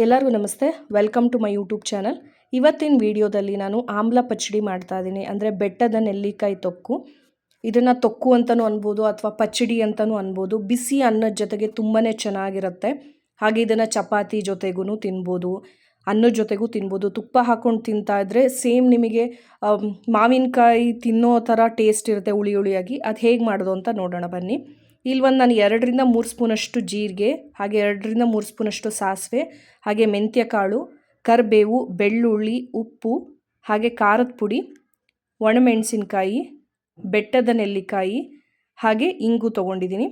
ಎಲ್ಲರಿಗೂ ನಮಸ್ತೆ. Welcome to my YouTube channel. ಇವತ್ತಿನ ವಿಡಿಯೋದಲ್ಲಿ ನಾನು ಆಮ್ಲ ಪಚ್ಚಡಿ ಮಾಡ್ತಾ ಇದ್ದೀನಿ. ಅಂದರೆ ಬೆಟ್ಟದ ನೆಲ್ಲಿಕಾಯಿ ತೊಕ್ಕು. ಇದನ್ನು ತೊಕ್ಕು ಅಂತಲೂ ಅನ್ಬೋದು ಅಥವಾ ಪಚ್ಚಡಿ ಅಂತಲೂ ಅನ್ಬೋದು. ಬಿಸಿ ಅನ್ನದ ಜೊತೆಗೆ ತುಂಬಾ ಚೆನ್ನಾಗಿರುತ್ತೆ. ಹಾಗೆ ಇದನ್ನು ಚಪಾತಿ ಜೊತೆಗೂ ತಿನ್ಬೋದು, ಅನ್ನದ ಜೊತೆಗೂ ತಿನ್ಬೋದು. ತುಪ್ಪ ಹಾಕ್ಕೊಂಡು ತಿಂತಾ ಇದ್ದರೆ ಸೇಮ್ ನಿಮಗೆ ಮಾವಿನಕಾಯಿ ತಿನ್ನೋ ಥರ ಟೇಸ್ಟ್ ಇರುತ್ತೆ, ಹುಳಿ ಹುಳಿಯಾಗಿ. ಅದು ಹೇಗೆ ಮಾಡೋದು ಅಂತ ನೋಡೋಣ ಬನ್ನಿ. ಇಲ್ಲಿ ನಾನು 2-3 ಸ್ಪೂನಷ್ಟು ಜೀರಿಗೆ, ಹಾಗೆ 2-3 ಸ್ಪೂನಷ್ಟು ಸಾಸಿವೆ, ಹಾಗೆ ಮೆಂತ್ಯ ಕಾಳು, ಕರಿಬೇವು, ಬೆಳ್ಳುಳ್ಳಿ, ಉಪ್ಪು, ಹಾಗೆ ಖಾರದ ಪುಡಿ, ಒಣಮೆಣಸಿನ್ಕಾಯಿ, ಬೆಟ್ಟದ ನೆಲ್ಲಿಕಾಯಿ, ಹಾಗೆ ಇಂಗು ತೊಗೊಂಡಿದ್ದೀನಿ.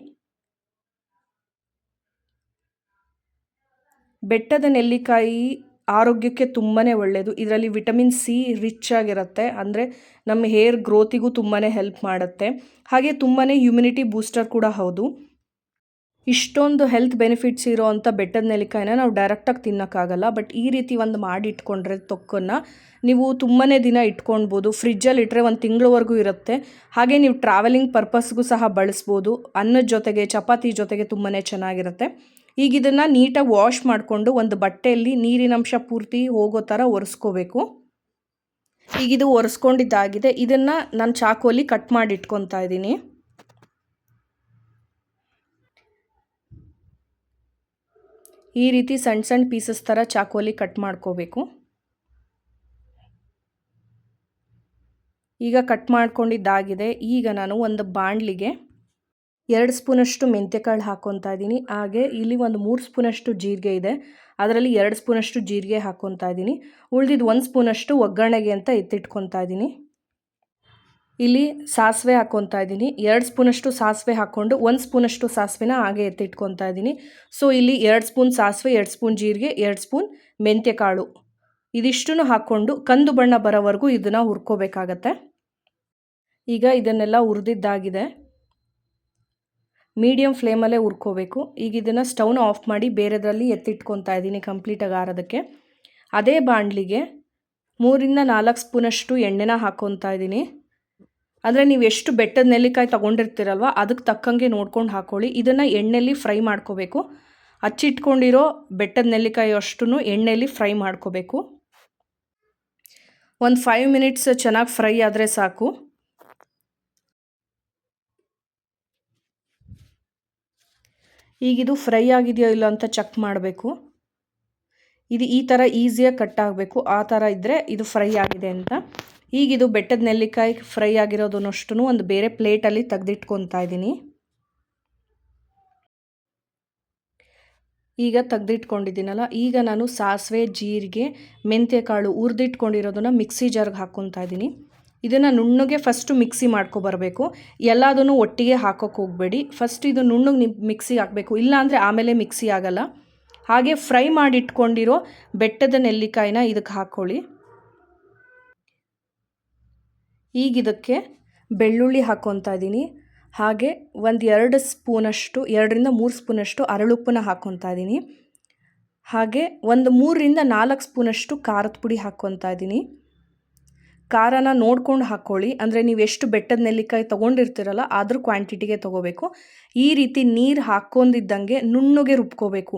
ಬೆಟ್ಟದ ನೆಲ್ಲಿಕಾಯಿ ಆರೋಗ್ಯಕ್ಕೆ ತುಂಬಾ ಒಳ್ಳೆಯದು. ಇದರಲ್ಲಿ ವಿಟಮಿನ್ ಸಿ ರಿಚ್ ಆಗಿರುತ್ತೆ. ಅಂದರೆ ನಮ್ಮ ಹೇರ್ ಗ್ರೋತಿಗೂ ತುಂಬಾ ಹೆಲ್ಪ್ ಮಾಡುತ್ತೆ. ಹಾಗೆ ತುಂಬಾ ಇಮ್ಯುನಿಟಿ ಬೂಸ್ಟರ್ ಕೂಡ ಹೌದು. ಇಷ್ಟೊಂದು ಹೆಲ್ತ್ ಬೆನಿಫಿಟ್ಸ್ ಇರೋ ಅಂಥ ಬೆಟ್ಟದ ನೆಲ್ಲಿಕಾಯಿನ ನಾವು ಡೈರೆಕ್ಟಾಗಿ ತಿನ್ನೋಕ್ಕಾಗಲ್ಲ. ಬಟ್ ಈ ರೀತಿ ಒಂದು ಮಾಡಿ ಇಟ್ಕೊಂಡ್ರೆ ತೊಕ್ಕನ್ನು ನೀವು ತುಂಬಾ ದಿನ ಇಟ್ಕೊಳ್ಬೋದು. ಫ್ರಿಜ್ಜಲ್ಲಿ ಇಟ್ಟರೆ 1 ತಿಂಗಳವರೆಗೂ ಇರುತ್ತೆ. ಹಾಗೆ ನೀವು ಟ್ರಾವೆಲಿಂಗ್ ಪರ್ಪಸ್ಗೂ ಸಹ ಬಳಸ್ಬೋದು. ಅನ್ನದ ಜೊತೆಗೆ, ಚಪಾತಿ ಜೊತೆಗೆ ತುಂಬಾ ಚೆನ್ನಾಗಿರುತ್ತೆ. ಈಗ ಇದನ್ನು ನೀಟಾಗಿ ವಾಶ್ ಮಾಡಿಕೊಂಡು ಒಂದು ಬಟ್ಟೆಯಲ್ಲಿ ನೀರಿನಂಶ ಪೂರ್ತಿ ಹೋಗೋ ಥರ ಒರೆಸ್ಕೋಬೇಕು. ಈಗ ಇದು ಒರೆಸ್ಕೊಂಡಿದ್ದಾಗಿದೆ. ಇದನ್ನು ನಾನು ಚಾಕುವಲ್ಲಿ ಕಟ್ ಮಾಡಿ ಇಟ್ಕೊತಾ ಇದ್ದೀನಿ. ಈ ರೀತಿ ಸಣ್ಣ ಸಣ್ಣ ಪೀಸಸ್ ಥರ ಚಾಕುವಲ್ಲಿ ಕಟ್ ಮಾಡ್ಕೋಬೇಕು. ಈಗ ಕಟ್ ಮಾಡ್ಕೊಂಡಿದ್ದಾಗಿದೆ. ಈಗ ನಾನು ಒಂದು ಬಾಣಲಿಗೆ 2 ಸ್ಪೂನಷ್ಟು ಮೆಂತ್ಯಕಾಳು ಹಾಕ್ಕೊತಾ ಇದ್ದೀನಿ. ಹಾಗೆ ಇಲ್ಲಿ ಒಂದು 3 ಸ್ಪೂನಷ್ಟು ಜೀರಿಗೆ ಇದೆ, ಅದರಲ್ಲಿ 2 ಸ್ಪೂನಷ್ಟು ಜೀರಿಗೆ ಹಾಕ್ಕೊತಾ ಇದ್ದೀನಿ. ಉಳಿದಿದ್ದು 1 ಸ್ಪೂನಷ್ಟು ಒಗ್ಗರಣೆಗೆ ಅಂತ ಎತ್ತಿಟ್ಕೊತಾ ಇದ್ದೀನಿ. ಇಲ್ಲಿ ಸಾಸಿವೆ ಹಾಕ್ಕೊತಾ ಇದ್ದೀನಿ. 2 ಸ್ಪೂನಷ್ಟು ಸಾಸಿವೆ ಹಾಕ್ಕೊಂಡು 1 ಸ್ಪೂನಷ್ಟು ಸಾಸಿವೆನ ಹಾಗೆ ಎತ್ತಿಟ್ಕೊತಾ ಇದ್ದೀನಿ. ಸೊ ಇಲ್ಲಿ 2 ಸ್ಪೂನ್ ಸಾಸಿವೆ, 2 ಸ್ಪೂನ್ ಜೀರಿಗೆ, 2 ಸ್ಪೂನ್ ಮೆಂತ್ಯಕಾಳು, ಇದಿಷ್ಟನ್ನು ಹಾಕ್ಕೊಂಡು ಕಂದು ಬಣ್ಣ ಬರೋವರೆಗೂ ಇದನ್ನು ಹುರ್ಕೋಬೇಕಾಗತ್ತೆ. ಈಗ ಇದನ್ನೆಲ್ಲ ಹುರಿದಿದ್ದಾಗಿದೆ. ಮೀಡಿಯಮ್ ಫ್ಲೇಮಲ್ಲೇ ಹುರ್ಕೋಬೇಕು. ಈಗ ಇದನ್ನು ಸ್ಟವ್ನ ಆಫ್ ಮಾಡಿ ಬೇರೆದರಲ್ಲಿ ಎತ್ತಿಟ್ಕೊತಾ ಇದ್ದೀನಿ ಕಂಪ್ಲೀಟಾಗಿ ಆರೋದಕ್ಕೆ. ಅದೇ ಬಾಣಲಿಗೆ 3-4 ಸ್ಪೂನಷ್ಟು ಎಣ್ಣೆನ ಹಾಕ್ಕೊತಾ ಇದ್ದೀನಿ. ಅಂದರೆ ನೀವು ಎಷ್ಟು ಬೆಟ್ಟದ ನೆಲ್ಲಿಕಾಯಿ ತೊಗೊಂಡಿರ್ತೀರಲ್ವ ಅದಕ್ಕೆ ತಕ್ಕಂಗೆ ನೋಡ್ಕೊಂಡು ಹಾಕ್ಕೊಳ್ಳಿ. ಇದನ್ನು ಎಣ್ಣೆಯಲ್ಲಿ ಫ್ರೈ ಮಾಡ್ಕೋಬೇಕು. ಹಚ್ಚಿಟ್ಕೊಂಡಿರೋ ಬೆಟ್ಟದ ನೆಲ್ಲಿಕಾಯಿ ಅಷ್ಟೂ ಎಣ್ಣೆಯಲ್ಲಿ ಫ್ರೈ ಮಾಡ್ಕೋಬೇಕು. ಒಂದು 5 ಮಿನಿಟ್ಸ್ ಚೆನ್ನಾಗಿ ಫ್ರೈ ಆದರೆ ಸಾಕು. ಈಗಿದು ಫ್ರೈ ಆಗಿದೆಯೋ ಇಲ್ಲ ಅಂತ ಚೆಕ್ ಮಾಡಬೇಕು. ಇದು ಈ ಥರ ಈಸಿಯಾಗಿ ಕಟ್ ಆಗಬೇಕು. ಆ ಥರ ಇದ್ದರೆ ಇದು ಫ್ರೈ ಆಗಿದೆ ಅಂತ. ಈಗಿದು ಬೆಟ್ಟದ ನೆಲ್ಲಿಕಾಯಿ ಫ್ರೈ ಆಗಿರೋದನ್ನಷ್ಟು ಒಂದು ಬೇರೆ ಪ್ಲೇಟಲ್ಲಿ ತೆಗೆದಿಟ್ಕೊತಾ ಇದ್ದೀನಿ. ಈಗ ತೆಗೆದಿಟ್ಕೊಂಡಿದ್ದೀನಲ್ಲ, ಈಗ ನಾನು ಸಾಸಿವೆ, ಜೀರಿಗೆ, ಮೆಂತ್ಯಕಾಳು ಹುರಿದಿಟ್ಕೊಂಡಿರೋದನ್ನು ಮಿಕ್ಸಿ ಜಾರ್ಗೆ ಹಾಕ್ಕೊತಾ ಇದ್ದೀನಿ. ಇದನ್ನು ನುಣ್ಣಗೆ ಫಸ್ಟು ಮಿಕ್ಸಿ ಮಾಡ್ಕೊಬರಬೇಕು. ಎಲ್ಲದನ್ನು ಒಟ್ಟಿಗೆ ಹಾಕೋಕ್ಕೆ ಹೋಗಬೇಡಿ. ಫಸ್ಟ್ ಇದು ನುಣ್ಣಗೆ ಮಿಕ್ಸಿಗೆ ಹಾಕಬೇಕು, ಇಲ್ಲಾಂದರೆ ಆಮೇಲೆ ಮಿಕ್ಸಿ ಆಗಲ್ಲ. ಹಾಗೆ ಫ್ರೈ ಮಾಡಿಟ್ಕೊಂಡಿರೋ ಬೆಟ್ಟದ ನೆಲ್ಲಿಕಾಯಿನ ಇದಕ್ಕೆ ಹಾಕ್ಕೊಳ್ಳಿ. ಈಗ ಇದಕ್ಕೆ ಬೆಳ್ಳುಳ್ಳಿ ಹಾಕ್ಕೊತಾ ಇದ್ದೀನಿ. ಹಾಗೆ 2 ಸ್ಪೂನಷ್ಟು, 2-3 ಸ್ಪೂನಷ್ಟು ಅರಳುಪ್ಪನ್ನ ಹಾಕ್ಕೊತಾ ಇದ್ದೀನಿ. ಹಾಗೆ 3-4 ಸ್ಪೂನಷ್ಟು ಖಾರದ ಪುಡಿ ಹಾಕ್ಕೊತಾ ಇದ್ದೀನಿ. ಖಾರನ ನೋಡ್ಕೊಂಡು ಹಾಕ್ಕೊಳ್ಳಿ. ಅಂದರೆ ನೀವು ಎಷ್ಟು ಬೆಟ್ಟದ ನೆಲ್ಲಿಕಾಯಿ ತೊಗೊಂಡಿರ್ತೀರಲ್ಲ ಅದ್ರ ಕ್ವಾಂಟಿಟಿಗೆ ತೊಗೋಬೇಕು. ಈ ರೀತಿ ನೀರು ಹಾಕ್ಕೊಂಡಿದ್ದಂಗೆ ನುಣ್ಣಗೆ ರುಬ್ಕೋಬೇಕು,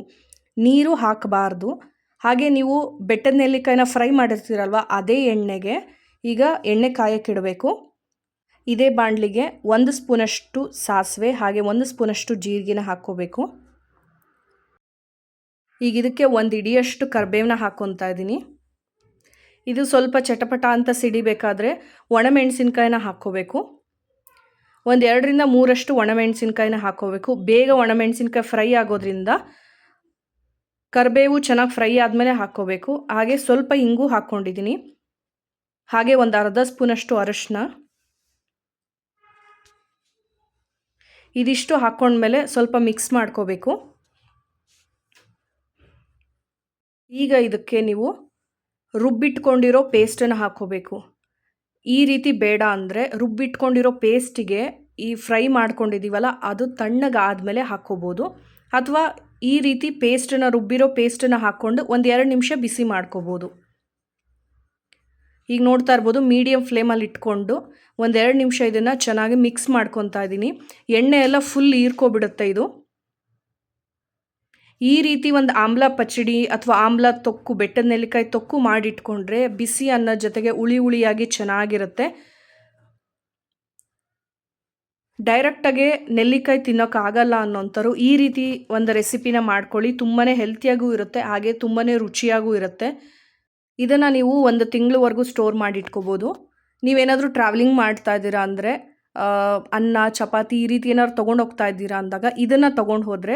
ನೀರು ಹಾಕಬಾರ್ದು. ಹಾಗೆ ನೀವು ಬೆಟ್ಟದ ನೆಲ್ಲಿಕಾಯಿನ ಫ್ರೈ ಮಾಡಿರ್ತೀರಲ್ವ ಅದೇ ಎಣ್ಣೆಗೆ ಈಗ ಎಣ್ಣೆ ಕಾಯಕ್ಕಿಡಬೇಕು. ಇದೇ ಬಾಣಲಿಗೆ 1 ಸ್ಪೂನಷ್ಟು ಸಾಸಿವೆ, ಹಾಗೆ 1 ಸ್ಪೂನಷ್ಟು ಜೀರಿಗೆನ ಹಾಕ್ಕೋಬೇಕು. ಈಗ ಇದಕ್ಕೆ 1 ಹಿಡಿಯಷ್ಟು ಕರಿಬೇವನ್ನ ಹಾಕ್ಕೊತಾ ಇದ್ದೀನಿ. ಇದು ಸ್ವಲ್ಪ ಚಟಪಟ ಅಂತ ಸಿಡಿಬೇಕಾದ್ರೆ ಒಣಮೆಣಸಿನ್ಕಾಯಿನ ಹಾಕ್ಕೋಬೇಕು. 2-3 ಒಣಮೆಣಸಿನ್ಕಾಯಿನ ಹಾಕ್ಕೋಬೇಕು. ಬೇಗ ಒಣಮೆಣಸಿನ್ಕಾಯಿ ಫ್ರೈ ಆಗೋದ್ರಿಂದ ಕರಿಬೇವು ಚೆನ್ನಾಗಿ ಫ್ರೈ ಆದಮೇಲೆ ಹಾಕ್ಕೋಬೇಕು. ಹಾಗೆ ಸ್ವಲ್ಪ ಇಂಗು ಹಾಕ್ಕೊಂಡಿದ್ದೀನಿ. ಹಾಗೆ 1/2 ಸ್ಪೂನಷ್ಟು ಅರಿಶಿನ. ಇದಿಷ್ಟು ಹಾಕ್ಕೊಂಡ್ಮೇಲೆ ಸ್ವಲ್ಪ ಮಿಕ್ಸ್ ಮಾಡ್ಕೋಬೇಕು. ಈಗ ಇದಕ್ಕೆ ನೀವು ರುಬ್ಬಿಟ್ಕೊಂಡಿರೋ ಪೇಸ್ಟನ್ನು ಹಾಕ್ಕೋಬೇಕು. ಈ ರೀತಿ ಬೇಡ ಅಂದರೆ ರುಬ್ಬಿಟ್ಕೊಂಡಿರೋ ಪೇಸ್ಟಿಗೆ ಈ ಫ್ರೈ ಮಾಡ್ಕೊಂಡಿದ್ದೀವಲ್ಲ ಅದು ತಣ್ಣಗಾದಮೇಲೆ ಹಾಕ್ಕೋಬೋದು. ಅಥವಾ ಈ ರೀತಿ ರುಬ್ಬಿರೋ ಪೇಸ್ಟನ್ನು ಹಾಕ್ಕೊಂಡು 1-2 ನಿಮಿಷ ಬಿಸಿ ಮಾಡ್ಕೋಬೋದು. ಈಗ ನೋಡ್ತಾ ಇರ್ಬೋದು, ಮೀಡಿಯಮ್ ಫ್ಲೇಮಲ್ಲಿ ಇಟ್ಕೊಂಡು 1-2 ನಿಮಿಷ ಇದನ್ನು ಚೆನ್ನಾಗಿ ಮಿಕ್ಸ್ ಮಾಡ್ಕೊತಾ ಇದ್ದೀನಿ. ಎಣ್ಣೆ ಎಲ್ಲ ಫುಲ್ ಹೀರ್ಕೊಬಿಡುತ್ತೆ ಇದು. ಈ ರೀತಿ ಒಂದು ಆಮ್ಲ ಪಚ್ಚಡಿ ಅಥವಾ ಆಮ್ಲ ತೊಕ್ಕು, ಬೆಟ್ಟದ ನೆಲ್ಲಿಕಾಯಿ ತೊಕ್ಕು ಮಾಡಿಟ್ಕೊಂಡ್ರೆ ಬಿಸಿ ಅನ್ನದ ಜೊತೆಗೆ ಹುಳಿ ಹುಳಿಯಾಗಿ ಚೆನ್ನಾಗಿರುತ್ತೆ. ಡೈರೆಕ್ಟಾಗೆ ನೆಲ್ಲಿಕಾಯಿ ತಿನ್ನೋಕ್ಕಾಗಲ್ಲ ಅನ್ನೋಂಥವ್ರು ಈ ರೀತಿ ಒಂದು ರೆಸಿಪಿನ ಮಾಡ್ಕೊಳ್ಳಿ. ತುಂಬಾ ಹೆಲ್ತಿಯಾಗೂ ಇರುತ್ತೆ, ಹಾಗೆ ತುಂಬಾ ರುಚಿಯಾಗೂ ಇರುತ್ತೆ. ಇದನ್ನು ನೀವು 1 ತಿಂಗಳವರೆಗೂ ಸ್ಟೋರ್ ಮಾಡಿಟ್ಕೋಬೋದು. ನೀವೇನಾದರೂ ಟ್ರಾವೆಲಿಂಗ್ ಮಾಡ್ತಾ ಇದ್ದೀರಾ ಅಂದರೆ ಅನ್ನ, ಚಪಾತಿ ಈ ರೀತಿ ಏನಾದ್ರು ತೊಗೊಂಡು ಹೋಗ್ತಾ ಇದ್ದೀರಾ ಅಂದಾಗ ಇದನ್ನು ತೊಗೊಂಡು ಹೋದರೆ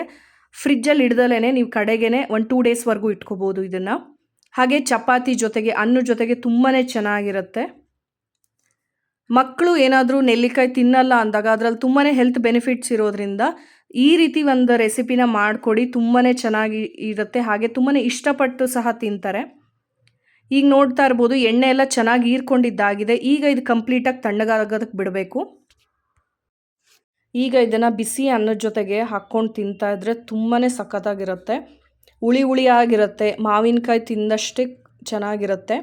ಫ್ರಿಜ್ಜಲ್ಲಿ ಇಡ್ದಲೇ ನೀವು ಕಡೆಗೇ 1-2 ಡೇಸ್ವರೆಗೂ ಇಟ್ಕೋಬೋದು ಇದನ್ನು. ಹಾಗೆ ಚಪಾತಿ ಜೊತೆಗೆ, ಅನ್ನದ ಜೊತೆಗೆ ತುಂಬಾ ಚೆನ್ನಾಗಿರುತ್ತೆ. ಮಕ್ಕಳು ಏನಾದರೂ ನೆಲ್ಲಿಕಾಯಿ ತಿನ್ನಲ್ಲ ಅಂದಾಗ ಅದರಲ್ಲಿ ತುಂಬಾ ಹೆಲ್ತ್ ಬೆನಿಫಿಟ್ಸ್ ಇರೋದ್ರಿಂದ ಈ ರೀತಿ ಒಂದು ರೆಸಿಪಿನ ಮಾಡಿಕೊಡಿ. ತುಂಬಾ ಚೆನ್ನಾಗಿ ಇರುತ್ತೆ, ಹಾಗೆ ತುಂಬಾ ಇಷ್ಟಪಟ್ಟು ಸಹ ತಿಂತಾರೆ. ಈಗ ನೋಡ್ತಾ ಇರ್ಬೋದು ಎಣ್ಣೆ ಎಲ್ಲ ಚೆನ್ನಾಗಿ ಹೀರ್ಕೊಂಡಿದ್ದಾಗಿದೆ. ಈಗ ಇದು ಕಂಪ್ಲೀಟಾಗಿ ತಣ್ಣಗಾಗೋದಕ್ಕೆ ಬಿಡಬೇಕು. ಈಗ ಇದನ್ನು ಬಿಸಿ ಅನ್ನದ ಜೊತೆಗೆ ಹಾಕ್ಕೊಂಡು ತಿಂತಾ ಇದ್ದರೆ ತುಂಬಾ ಸಖತ್ತಾಗಿರುತ್ತೆ. ಹುಳಿ ಹುಳಿಯಾಗಿರುತ್ತೆ, ಮಾವಿನಕಾಯಿ ತಿಂದಷ್ಟೇ ಚೆನ್ನಾಗಿರುತ್ತೆ.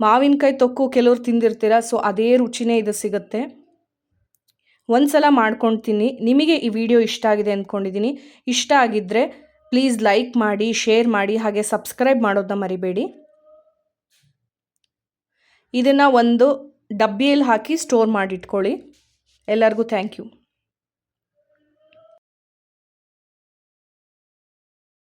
ಮಾವಿನಕಾಯಿ ತೊಕ್ಕು ಕೆಲವ್ರು ತಿಂದಿರ್ತೀರ, ಸೊ ಅದೇ ರುಚಿನೇ ಇದು ಸಿಗುತ್ತೆ. ಒಂದು ಸಲ ಮಾಡ್ಕೊಂಡು ತಿನ್ನಿ. ನಿಮಗೆ ಈ ವಿಡಿಯೋ ಇಷ್ಟ ಆಗಿದೆ ಅಂದ್ಕೊಂಡಿದ್ದೀನಿ. ಇಷ್ಟ ಆಗಿದ್ದರೆ ಪ್ಲೀಸ್ ಲೈಕ್ ಮಾಡಿ, ಶೇರ್ ಮಾಡಿ, ಹಾಗೆ ಸಬ್ಸ್ಕ್ರೈಬ್ ಮಾಡೋದನ್ನ ಮರಿಬೇಡಿ. ಇದನ್ನು ಒಂದು ಡಬ್ಬಿಯಲ್ಲಿ ಹಾಕಿ ಸ್ಟೋರ್ ಮಾಡಿಟ್ಕೊಳ್ಳಿ. ಎಲ್ಲರಿಗೂ ಥ್ಯಾಂಕ್ ಯು.